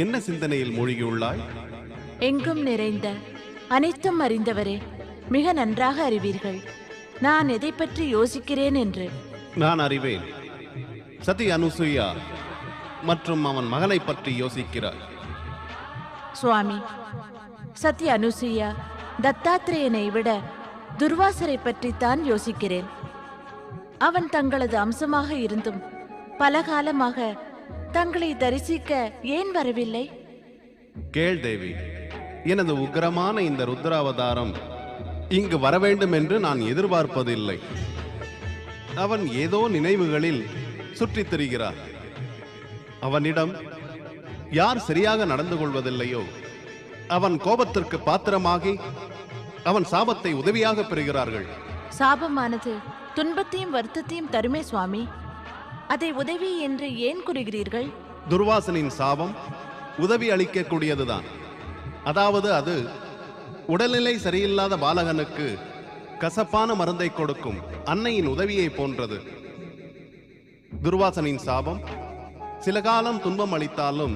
என்ன சிந்தனையில் மூழ்கியுள்ளாய்? எங்கும் நிறைந்த அனைத்தும் அறிந்தவரே, மிக நன்றாக அறிவீர்கள் நான் எதை பற்றி யோசிக்கிறேன் என்று. நான் அறிவேன். சதி அனுசுயா மற்றும் அவன் மகனை பற்றி யோசிக்கிறார். சுவாமி, சத்ய அனுசுயா தத்தாத்திரேயனை விட துர்வாசரை பற்றித்தான் யோசிக்கிறேன். அவன் தங்களது அம்சமாக இருந்தும் பல காலமாக தங்களை தரிசிக்க ஏன் வரவில்லை? கேள் தேவி, எனது உக்கிரமான இந்த ருத்ராவதாரம் இங்கு வரவேண்டும் என்று நான் எதிர்பார்ப்பதில்லை. அவன் ஏதோ நினைவுகளில் சுற்றித் திரிகிறார். அவனிடம் யார் சரியாக நடந்து கொள்வதில்லையோ அவன் கோபத்திற்கு பாத்திரமாகி அவன் சாபத்தை உதவியாக பெறுகிறார்கள். சாபமானது துன்பத்தையும் வருத்தத்தையும் தருமே சுவாமி. அதை உதவி என்று ஏன் கூறுகிறீர்கள்? துர்வாசனின் சாபம் உதவி அளிக்கக்கூடியதுதான். அதாவது அது உடல்நிலை சரியில்லாத பாலகனுக்கு கசப்பான மருந்தை கொடுக்கும் அன்னையின் உதவியை போன்றது. துர்வாசனின் சாபம் சில காலம் துன்பம் அளித்தாலும்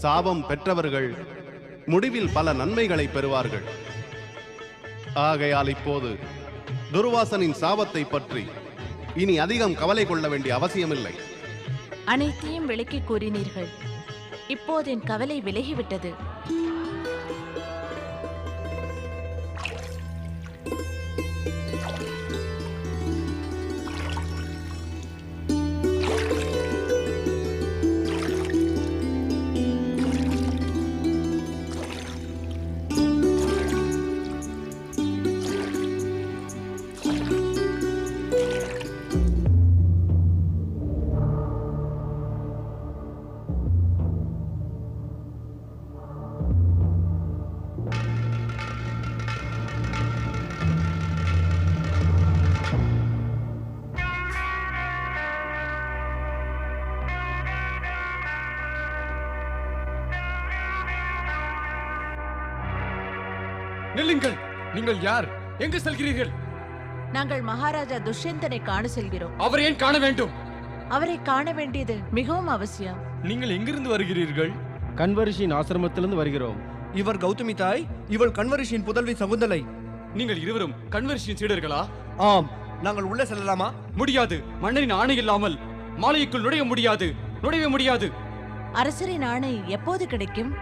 சாபம் பெற்றவர்கள் முடிவில் பல நன்மைகளை பெறுவார்கள். ஆகையால் இப்போது துர்வாசனின் சாபத்தை பற்றி இனி அதிகம் கவலை கொள்ள வேண்டிய அவசியமில்லை. அனைத்தையும் விளக்கி கூறினீர்கள். இப்போது என் கவலை விலகிவிட்டது. நில்லுங்கள். நீங்கள் யார்? எங்கு செல்கிறீர்கள்? நாங்கள் மகாராஜா துஷ்யந்தனை காண செல்கிறோம். அவர் ஏன் காண வேண்டும்? அவரை காண வேண்டியது மிகவும் அவசியம். நீங்கள் எங்கிருந்து வருகிறீர்கள்? கண்வரிஷியின் ஆசிரமத்திலிருந்து வருகிறோம். இவர் கௌதமி தாய், இவள் கண்வரிஷியின் புதல்வி சகுந்தலை. நீங்கள் இருவரும் கண்வரிஷியின் சீடர்களா? ஆம். நாங்கள் உள்ளே செல்லலாமா? முடியாது. மன்னரின் ஆணை இல்லாமல் மாலைக்குள் நுழைய முடியாது. நுழைய முடியாது. அரசரின் ஆணை எப்போது கிடைக்கும்?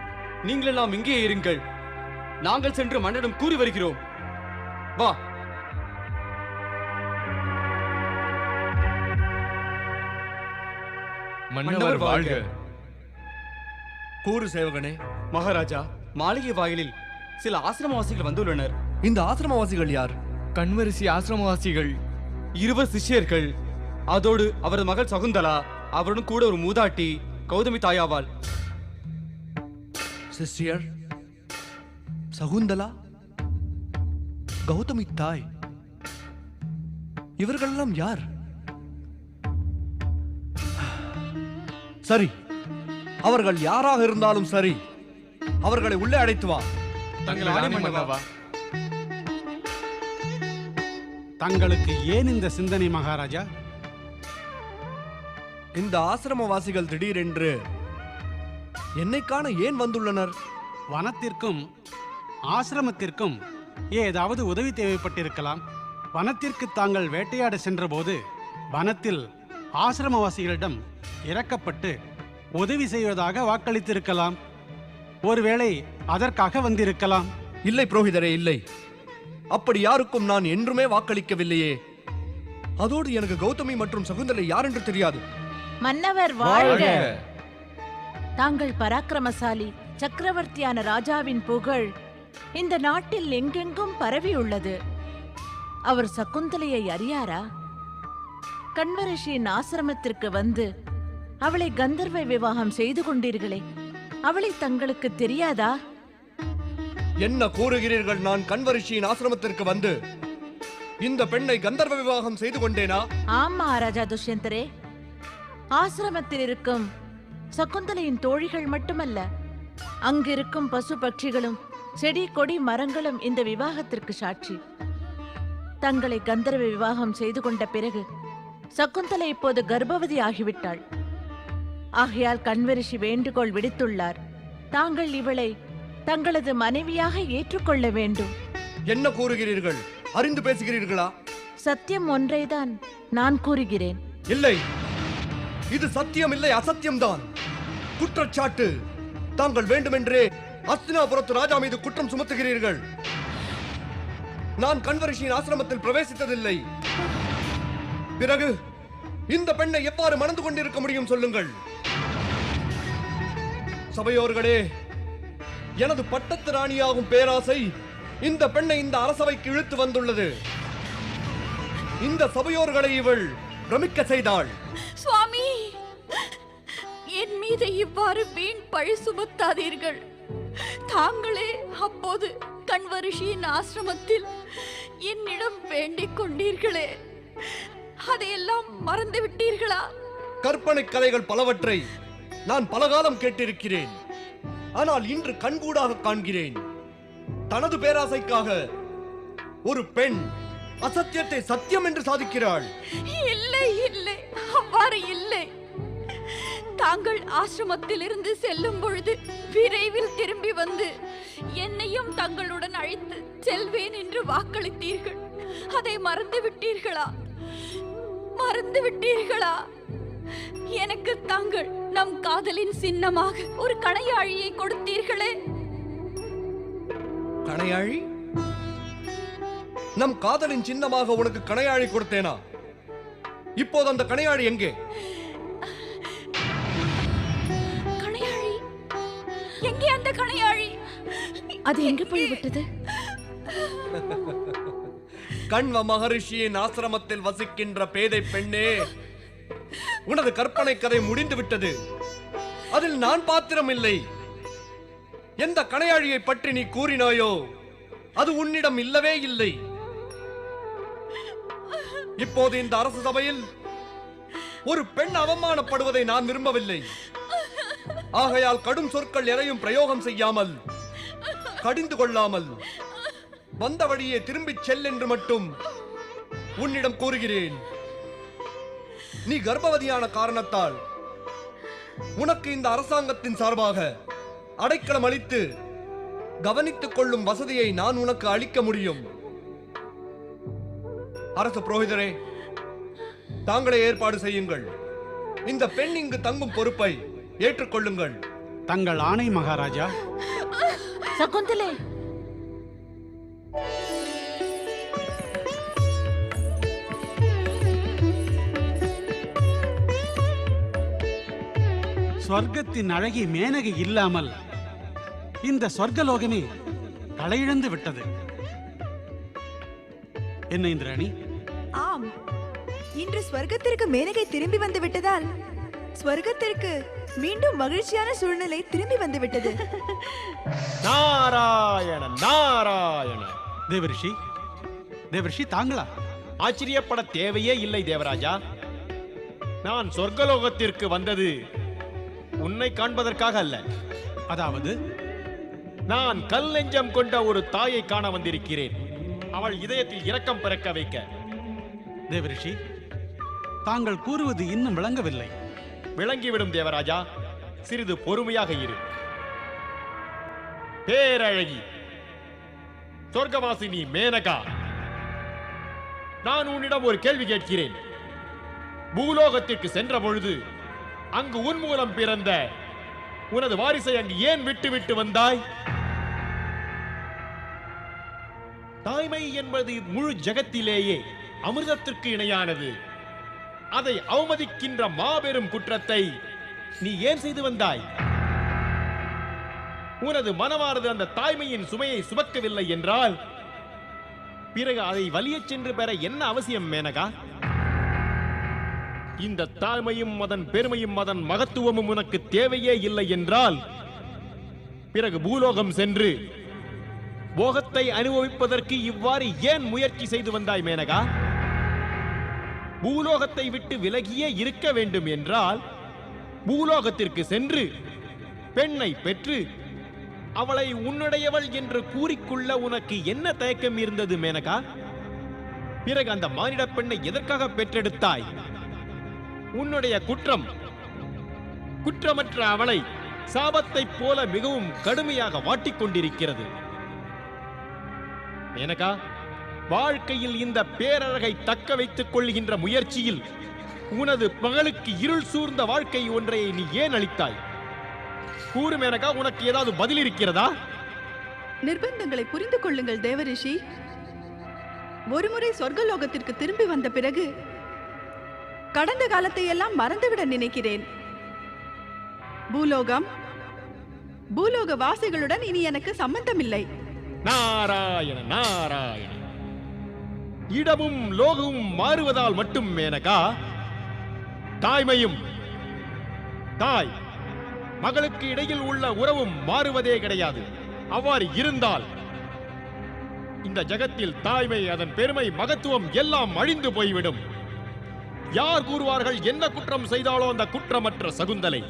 நீங்கள் எல்லாம் இங்கே இருங்கள். நாங்கள் சென்று மன்னரிடம் கூறி வருகிறோம். வா. மன்னவர் வாழ்க. கூறு சேவகனே. மகாராஜா, மாளிகை வாயிலில் சில ஆசிரமவாசிகள் வந்துள்ளனர். இந்த ஆசிரமவாசிகள் யார்? கண்வரிசி ஆசிரமவாசிகள் 20 சிஷ்யர்கள். அதோடு அவரது மகள் சகுந்தலா, அவருடன் கூட ஒரு மூதாட்டி கௌதமி தாயாவாள். சிஷ்யர் சகுந்தலா, கௌதமி தாய், இவர்களெல்லாம் யார்? சரி, அவர்கள் யாராக இருந்தாலும் சரி, அவர்களை உள்ளே அழைத்து வா. தங்கள் ஆணை மன்னவா. தங்களுக்கு ஏன் இந்த சிந்தனை மகாராஜா? இந்த ஆசிரமவாசிகள் திடீரென்று என்னை காண ஏன் வந்துள்ளனர்? வனத்திற்கும் ஆசிரமத்திற்கும் ஏதாவது உதவி தேவைப்பட்டிருக்கலாம். வனத்திற்கு தாங்கள் வேட்டையாட சென்றபோது வனத்தில் ஆசிரமவாசிகளிடம் இறக்கப்பட்டு உதவி செய்வதாக வாக்களித்திருக்கலாம். ஒருவேளை அதற்காக வந்திருக்கலாம். இல்லை புரோகிதரே, இல்லை. அப்படி யாருக்கும் நான் என்றுமே வாக்களிக்கவில்லையே. அதோடு எனக்கு கௌதமி மற்றும் சகுந்தலை யார் என்று தெரியாது. மன்னவர் வாழ்க. தாங்கள் பராக்கிரமசாலி சக்கரவர்த்தியான ராஜாவின் புகழ் இந்த நாட்டில் எங்கெங்கும் பரவியுள்ளது. அவர் சகுந்தலையை அறியாரா? கண்வரிஷியின் ஆசிரமத்திற்கு வந்து அவளை கந்தர்வ விவாகம் செய்து கொண்டீர்களே, அவளை தங்களுக்கு தெரியாதா? என்ன கூறுகிறீர்கள்? நான் கண்வரிஷியின் ஆசிரமத்திற்கு வந்து இந்த பெண்ணை கந்தர்வ விவாகம் செய்து கொண்டேனா? ஆம் மகாராஜா துஷ்யந்தரே. ஆசிரமத்தில் இருக்கும் சகுந்தலையின் தோழிகள் மட்டுமல்ல, அங்கிருக்கும் பசு பட்சிகளும் செடி கொடி மரங்களும் இந்த விவாகத்திற்கு சாட்சி. தங்களை கந்தர்வ விவாகம் செய்து கொண்ட பிறகு சகுந்தலை இப்போது கர்ப்பவதி ஆகிவிட்டாள். ஆகையால் கண்வரிஷி வேண்டுகோள் விடுத்துள்ளார். தாங்கள் இவளை தங்களது மனைவியாக ஏற்றுக்கொள்ள வேண்டும். என்ன கூறுகிறீர்கள்? அறிந்து பேசுகிறீர்களா? சத்தியம் ஒன்றைதான் நான் கூறுகிறேன். இல்லை, இது சத்தியம் இல்லை, அசத்தியம்தான். குற்றச்சாட்டு. தாங்கள் வேண்டுமென்றே அஸ்தினாபுரத்து ராஜா மீது குற்றம் சுமத்துகிறீர்கள். நான் கண்வரிஷியின் ஆசிரமத்தில் பிரவேசித்ததில்லை. பிறகு இந்த பெண்ணை எவ்வாறு மணந்து கொண்டிருக்க முடியும் சொல்லுங்கள். சபையோர்களே, எனது பட்டத்து ராணியாகும் பேராசை இந்த பெண்ணை இந்த அரசவைக்கு இழுத்து வந்துள்ளது. இந்த சபையோர்களை இவள் பிரமிக்க செய்தாள். சுவாமி, என் மீது இவ்வாறு வீண் பழி சுமத்தாதீர்கள். தாங்களே அப்போது கண்வரிஷியின் ஆசிரமத்தில் என்னிடம் வேண்டிக் கொண்டீர்களே, அதையெல்லாம் மறந்து விட்டீர்களா? கற்பனை கதைகள் பலவற்றை நான் பலகாலம் கேட்டிருக்கிறேன். ஆனால் இன்று கண்கூடாக காண்கிறேன். தனது பேராசைக்காக ஒரு பெண் அசத்தியத்தை சத்தியம் என்று சாதிக்கிறாள். இல்லை இல்லை, அவ்வாறு இல்லை. தாங்கள் ஆசிரமத்தில் இருந்து செல்லும் பொழுது விரைவில் திரும்பி வந்து என்னையும் தங்களுடன் அழைத்து செல்வேன் என்று வாக்களித்தீர்கள். அதை மறந்து விட்டீர்களா? மறந்து விட்டீர்களா? எனக்கு தாங்கள் நம் காதலின் சின்னமாக ஒரு கணையாழியை கொடுத்தீர்களே. கணையாழி? நம் காதலின் சின்னமாக உனக்கு கணையாழி கொடுத்தேனா? இப்போது அந்த கணையாழி எங்கே? கணையாழி எங்கே? அந்த கணையாழி அது எங்கு போய்விட்டது? கண்வ மகரிஷியின் ஆசிரமத்தில் வசிக்கின்ற பேதை பெண்ணே, உனது கற்பனை கதை முடிந்து விட்டது. அதில் நான் பாத்திரம் இல்லை. எந்த கணையாழியை பற்றி நீ கூறினாயோ அது உன்னிடம் இல்லவே இல்லை. இப்போது இந்த அரசு சபையில் ஒரு பெண் அவமானப்படுவதை நான் விரும்பவில்லை. ஆகையால் கடும் சொற்கள் எதையும் பிரயோகம் செய்யாமல், கடிந்து கொள்ளாமல் வந்த வழியே திரும்பிச் செல் என்று மட்டும் உன்னிடம் கூறுகிறேன். நீ கர்ப்பவதியான காரணத்தால் உனக்கு இந்த அரசாங்கத்தின் சார்பாக அடைக்கலம் அளித்து கவனித்துக் கொள்ளும் வசதியை நான் உனக்கு அளிக்க முடியும். அரசு புரோகிதரே, தாங்களே ஏற்பாடு செய்யுங்கள். இந்த பெண் இங்கு தங்கும் பொறுப்பை ஏற்றுக்கொள்ளுங்கள். தங்கள் ஆணை மகாராஜா. சகுந்தலே, சொர்க்கத்தின் அழகி மேனகை இல்லாமல் இந்த சொர்க்கலோகமே தலையிழந்து விட்டது. என்ன இந்திராணி? ஆம், இன்று ஸ்வர்க்கத்திற்கு மேனகை திரும்பி வந்து விட்டதால் ஸ்வர்க்கத்திற்கு மீண்டும் மகிழ்ச்சியான சூழ்நிலை திரும்பி வந்து விட்டது. நாராயண நாராயண. தேவரிஷி, தேவரிஷி தாங்களா? ஆச்சரியப்பட தேவையே இல்லை தேவராஜா. நான் சொர்க்கலோகத்திற்கு வந்தது உன்னை காண்பதற்காக அல்ல. அதாவது நான் கல் நெஞ்சம் கொண்ட ஒரு தாயை காண வந்திருக்கிறேன். அவள் இதயத்தில் இரக்கம் பிறக்க வைக்க. தேவரிஷி, தாங்கள் கூறுவது இன்னும் விளங்கவில்லை. விளங்கிவிடும் தேவராஜா, சிறிது பொறுமையாக இரு. பேரழகி சொர்க்கவாசினி மேனகா, நான் உன்னிடம் ஒரு கேள்வி கேட்கிறேன். பூலோகத்திற்கு சென்ற பொழுது அங்கு உன் மூலம் பிறந்த உனது வாரிசை அங்கு ஏன் விட்டு விட்டு வந்தாய்? தாய்மை என்பது முழு ஜகத்திலேயே அமிர்தத்திற்கு இணையானது. அதை அவமதிக்கின்ற மாபெரும் குற்றத்தை நீ ஏன் செய்து வந்தாய்? உனது மனமானது அந்த தாய்மையின் சுமையை சுமக்கவில்லை என்றால் பிறகு அதை வலியச் சென்று பெற என்ன அவசியம் மேனகா? இந்த தாய்மையும் அதன் பெருமையும் அதன் மகத்துவமும் உனக்கு தேவையே இல்லை என்றால் பிறகு பூலோகம் சென்று போகத்தை அனுபவிப்பதற்கு இவ்வாறு ஏன் முயற்சி செய்து வந்தாய் மேனகா? பூலோகத்தை விட்டு விலகியே இருக்க வேண்டும் என்றால் பூலோகத்திற்கு சென்று பெண்ணை பெற்று அவளை உன்னுடையவள் என்று கூறிக்கொள்ள உனக்கு என்ன தயக்கம் இருந்தது மேனகா? பிறகு அந்த மானிட பெண்ணை எதற்காக பெற்றெடுத்தாய்? உன்னுடைய குற்றம் குற்றமற்ற அவளை சாபத்தைப் போல மிகவும் கடுமையாக வாட்டிக் கொண்டிருக்கிறது. மேனகா, வாழ்க்கையில் இந்த பேரழகை தக்க வைத்துக் கொள்கின்ற முயற்சியில் உனது மகளுக்கு இருள் சூழ்ந்த வாழ்க்கை ஒன்றை நீ ஏன் அளித்தாய்? கூறு மேனகா, உனக்கு ஏதாவது பதில் இருக்கிறதா? நிர்பந்தங்களை புரிந்து கொள்ளுங்கள் தேவரிஷி. ஒருமுறை சொர்க்கலோகத்திற்கு திரும்பி வந்த பிறகு கடந்த காலத்தை எல்லாம் மறந்துவிட நினைக்கிறேன். பூலோக வாசிகளுடன் இனி எனக்கு சம்பந்தமில்லை. நாராயண நாராயண. இடமும் லோகமும் மாறுவதால் மட்டும் மேனகா தாய்மையும் தாய் மகளுக்கு இடையில் உள்ள உறவும் மாறுவதே கிடையாது. அவ்வாறு இருந்தால் இந்த ஜகத்தில் தாய்மை, அதன் பெருமை, மகத்துவம் எல்லாம் அழிந்து போய்விடும். யார் கூறுவார்கள் என்ன குற்றம் செய்தாலோ அந்த குற்றமற்ற சகுந்தலை?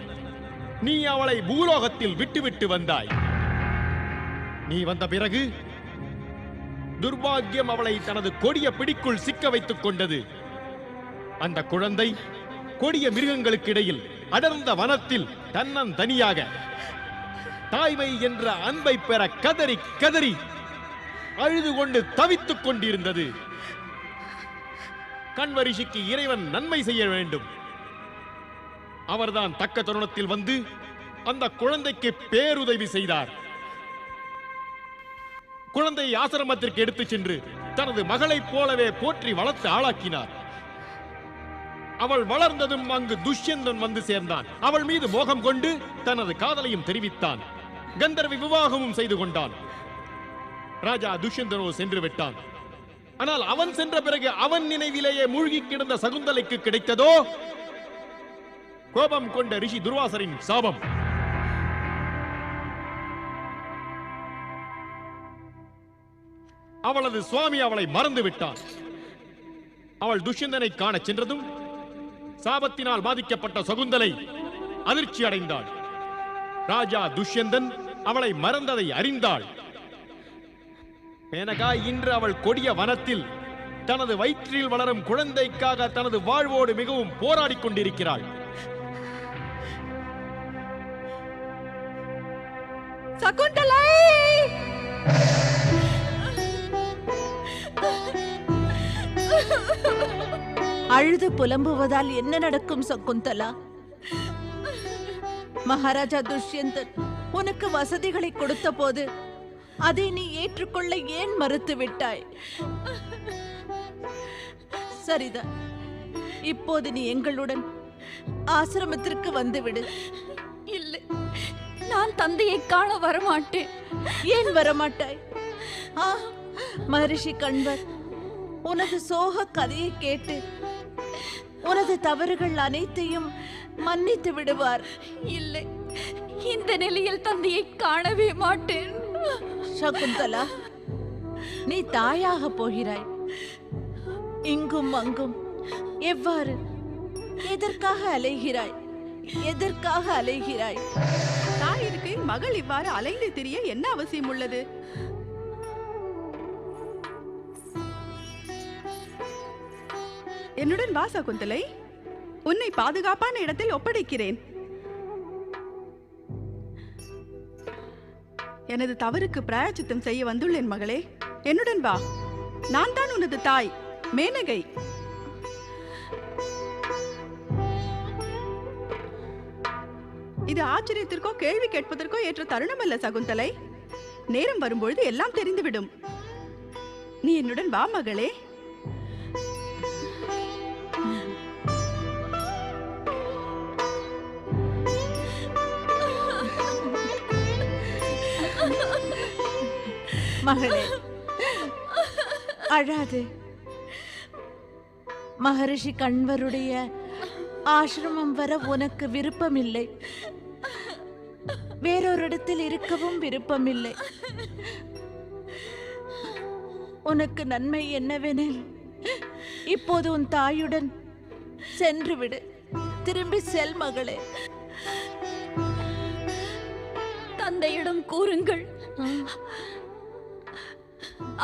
நீ அவளை பூலோகத்தில் விட்டுவிட்டு வந்தாய். நீ வந்த பிறகு துர்பாக்கியம் அவளை தனது கொடிய பிடிக்குள் சிக்க வைத்துக் கொண்டது. அந்த குழந்தை கொடிய மிருகங்களுக்கு இடையில் அடர்ந்த வனத்தில் தன்னந்தனியாக தாய்மை என்ற அன்பை பெற கதறி கதறி அழுது கொண்டு தவித்துக் கொண்டிருந்தது. கண்வரிஷிக்கு இறைவன் நன்மை செய்ய வேண்டும். அவர்தான் தக்க தருணத்தில் வந்து அந்த குழந்தைக்கு பேருதவி செய்தார். குழந்தையை ஆசிரமத்திற்கு எடுத்துச் சென்று தனது மகளைப் போலவே போற்றி வளர்த்து ஆளாக்கினார். அவள் வளர்ந்ததும் அங்கு துஷ்யந்தன் வந்து சேர்ந்தான். அவள் மீது மோகம் கொண்டு தனது காதலையும் தெரிவித்தான். கந்தர்வ விவாகமும் செய்து கொண்டான். ராஜா துஷ்யந்தனோ சென்று விட்டான். ஆனால் அவன் சென்ற பிறகு அவன் நினைவிலேயே மூழ்கி கிடந்த சகுந்தலைக்கு கிடைத்ததோ கோபம் கொண்ட ரிஷி துர்வாசரின் சாபம். அவளது சுவாமி அவளை மறந்து விட்டான். அவள் துஷ்யந்தனை காண சென்றதும் சாபத்தினால் பாதிக்கப்பட்ட சகுந்தலை அதிர்ச்சி அடைந்தாள். ராஜா துஷ்யந்தன் அவளை மறந்ததை அறிந்தாள். மேனகா இன்று அவள் கொடிய வனத்தில் தனது வயிற்றில் வளரும் குழந்தைக்காக தனது வாழ்வோடு மிகவும் போராடிக் கொண்டிருக்கிறாள். சகுந்தலை! அழுது புலம்புவதால் என்ன நடக்கும் சகுந்தலா? மகாராஜா துஷ்யந்தன் உனக்கு வசதிகளை கொடுத்த போது அதை நீ ஏற்றுக்கொள்ள ஏன் மறுத்து விட்டாய்? சரிதான், இப்போது நீ எங்களுடன் ஆசிரமத்திற்கு வந்துவிடு. இல்லை, நான் தந்தையை காண வரமாட்டேன். ஏன் வரமாட்டாய்? மகரிஷி கண்வர் உனது சோக கதையை கேட்டு உனது தவறுகள் அனைத்தையும் மன்னித்து விடுவார். இல்லை, இந்த நிலையில் தந்தையை காணவே மாட்டேன். சகுந்தலா, நீ தாயாக போகிறாய். இங்கும் அங்கும் எவ்வாறு, எதற்காக அலைகிறாய்? எதற்காக அலைகிறாய்? தாய் இருக்கையில் மகள் இவ்வாறு அலைந்து திரிய என்ன அவசியம் உள்ளது? என்னுடன் வா சகுந்தலை, உன்னை பாதுகாப்பான இடத்தில் ஒப்படைக்கிறேன். எனது தவறுக்கு பிராயச்சித்தம் செய்ய வந்துள்ளேன் மகளே. என்னுடன் வா. நான் தான் உனது தாய் மேனகை. இது ஆச்சரியத்திற்கோ கேள்வி கேட்பதற்கோ ஏற்ற தருணம் அல்ல சகுந்தலை. நேரம் வரும்பொழுது எல்லாம் தெரிந்துவிடும். நீ என்னுடன் வா மகளே. மகளே, அழாது. மகரிஷி கண்வருடைய ஆசிரமம் வர உனக்கு விருப்பமில்லை. வேறொரு இடத்தில் இருக்கவும் விருப்பமில்லை. உனக்கு நன்மை என்னவெனில் இப்போது உன் தாயுடன் சென்று விடு. திரும்பி செல் மகளே. தந்தையிடம் கூறுங்கள்,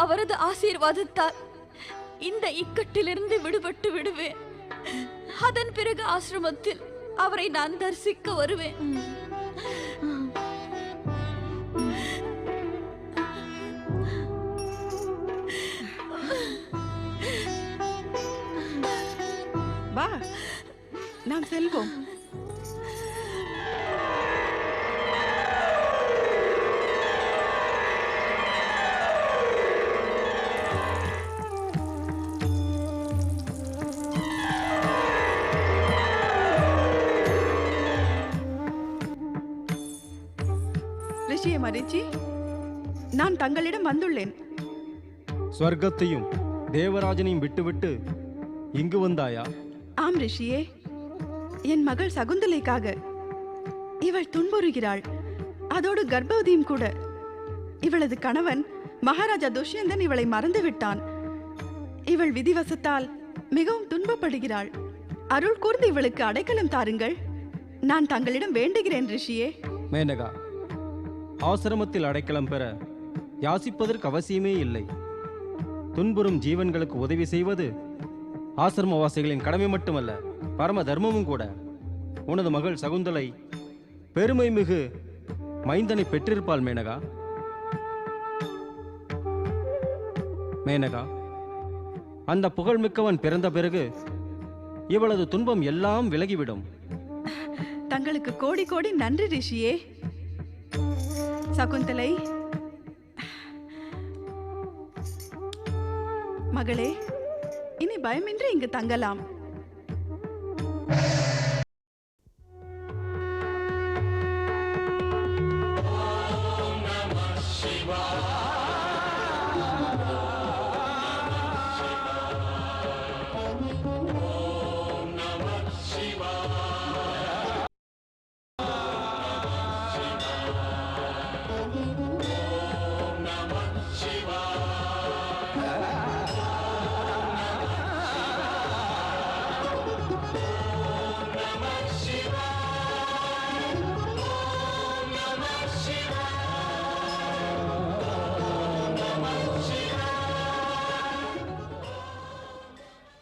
அவரது ஆசீர்வாதத்தால் இந்த இக்கட்டிலிருந்து விடுபட்டு விடுவேன். அதன் பிறகு ஆசிரமத்தில் அவரை நான் தரிசிக்க வருவேன். வா, நாம் செல்வோம். ரிஷியே மரிச்சி, நான் தங்களிடம் வந்துள்ளேன். ஸ்வர்க்கத்தையும் தேவராஜனையும் விட்டுவிட்டு இங்கு வந்தாயா? ஆம் ரிஷியே, என் மகள் சகுந்தலைக்காக. இவள் துன்புறுகிறாள், அதோடு கர்ப்பவதியும் கூட. இவளது கணவன் மகாராஜா துஷ்யந்தன் இவளை மறந்து விட்டான். இவள் விதிவசத்தால் மிகவும் துன்பப்படுகிறாள். அருள் கூர்ந்து இவளுக்கு அடைக்கலம் தாருங்கள். நான் தங்களிடம் வேண்டுகிறேன் ரிஷியே. மேனகா, ஆசிரமத்தில் அடைக்கலம் பெற யாசிப்பதற்கு அவசியமே இல்லை. துன்புறும் ஜீவன்களுக்கு உதவி செய்வது ஆசிரமவாசிகளின் கடமை மட்டுமல்ல, பரம தர்மமும் கூட. உனது மகள் சகுந்தலை பெருமை மிகு மைந்தனை பெற்றிருப்பாள் மேனகா. மேனகா, அந்த புகழ்மிக்கவன் பிறந்த பிறகு இவளது துன்பம் எல்லாம் விலகிவிடும். தங்களுக்கு கோடி கோடி நன்றி ரிஷியே. சகுந்தலை மகளே, இனி பயமின்றி இங்கு தங்கலாம். Shiva.